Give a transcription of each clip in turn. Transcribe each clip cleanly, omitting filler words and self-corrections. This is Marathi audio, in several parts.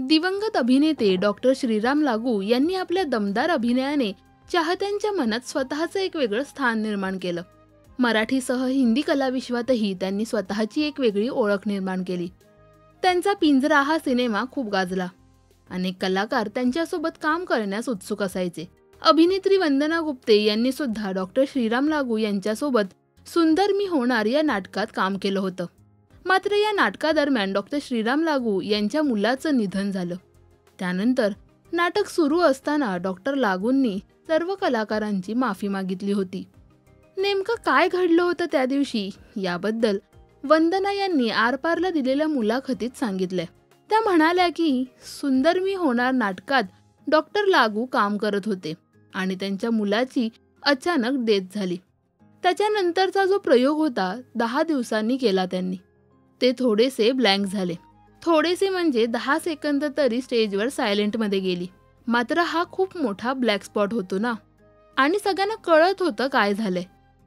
दिवंगत अभिनेते डॉक्टर श्रीराम लागू यांनी आपल्या दमदार अभिनयाने चाहत्यांच्या मनात स्वतःचं एक वेगळं स्थान निर्माण केलं. मराठीसह हिंदी कलाविश्वातही त्यांनी स्वतःची एक वेगळी ओळख निर्माण केली. त्यांचा पिंजरा हा सिनेमा खूप गाजला. अनेक कलाकार त्यांच्यासोबत काम करण्यास उत्सुक असायचे. अभिनेत्री वंदना गुप्ते यांनी सुद्धा डॉक्टर श्रीराम लागू यांच्यासोबत सुंदर मी होणार या नाटकात काम केलं होतं. मात्र या नाटकादरम्यान डॉक्टर श्रीराम लागू यांच्या मुलाचं निधन झालं. त्यानंतर नाटक सुरू असताना डॉक्टर लागूंनी सर्व कलाकारांची माफी मागितली होती. नेमकं काय घडलं होतं त्या दिवशी याबद्दल वंदना यांनी आरपारला दिलेल्या मुलाखतीत सांगितलंय. त्या म्हणाल्या की सुंदर मी होणार नाटकात डॉक्टर लागू काम करत होते आणि त्यांच्या मुलाची अचानक डेथ झाली. त्याच्यानंतरचा जो प्रयोग होता 10 दिवसांनी केला त्यांनी. ते थोडेसे ब्लँक झाले. थोडेसे म्हणजे 10 सेकंद तरी स्टेजवर सायलेंटमध्ये गेली. मात्र हा खूप मोठा ब्लॅक स्पॉट होतो ना, आणि सगळ्यांना कळत होतं काय झालंय.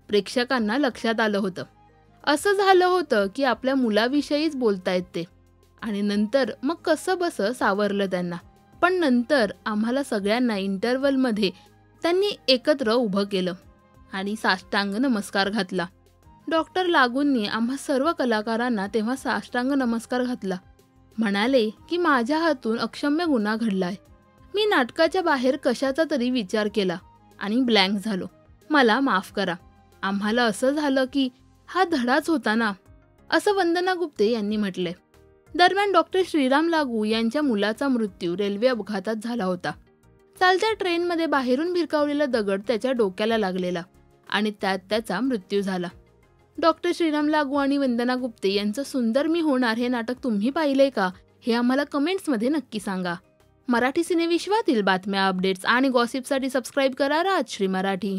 प्रेक्षकांना लक्षात आलं होतं. असं झालं होतं की आपल्या मुलाविषयीच बोलतायत ते, आणि नंतर मग कसं बसं सावरलं त्यांना. पण नंतर आम्हाला सगळ्यांना इंटरव्हलमध्ये त्यांनी एकत्र उभं केलं आणि साष्टांग नमस्कार घातला. डॉक्टर लागूंनी आम्हा सर्व कलाकारांना तेव्हा साष्टांग नमस्कार घातला. म्हणाले की माझ्या हातून अक्षम्य गुन्हा घडलाय. मी नाटकाच्या बाहेर कशाचा तरी विचार केला आणि ब्लँक झालो. मला माफ करा. आम्हाला असं झालं की हा धडाच होता ना, असं वंदना गुप्ते यांनी म्हटलंय. दरम्यान डॉक्टर श्रीराम लागू यांच्या मुलाचा मृत्यू रेल्वे अपघातात झाला होता. चालत्या ट्रेनमध्ये बाहेरून भिरकावलेला दगड त्याच्या डोक्याला लागलेला आणि त्यात त्याचा मृत्यू झाला. डॉक्टर श्रीराम लागू आणि वंदना गुप्ते यांचं सुंदर मी होणार हे नाटक तुम्ही पाहिलंय का, हे आम्हाला कमेंट्समध्ये नक्की सांगा. मराठी सिनेविश्वातील बातम्या, अपडेट्स आणि गॉसिपसाठी सबस्क्राईब करा राजश्री मराठी.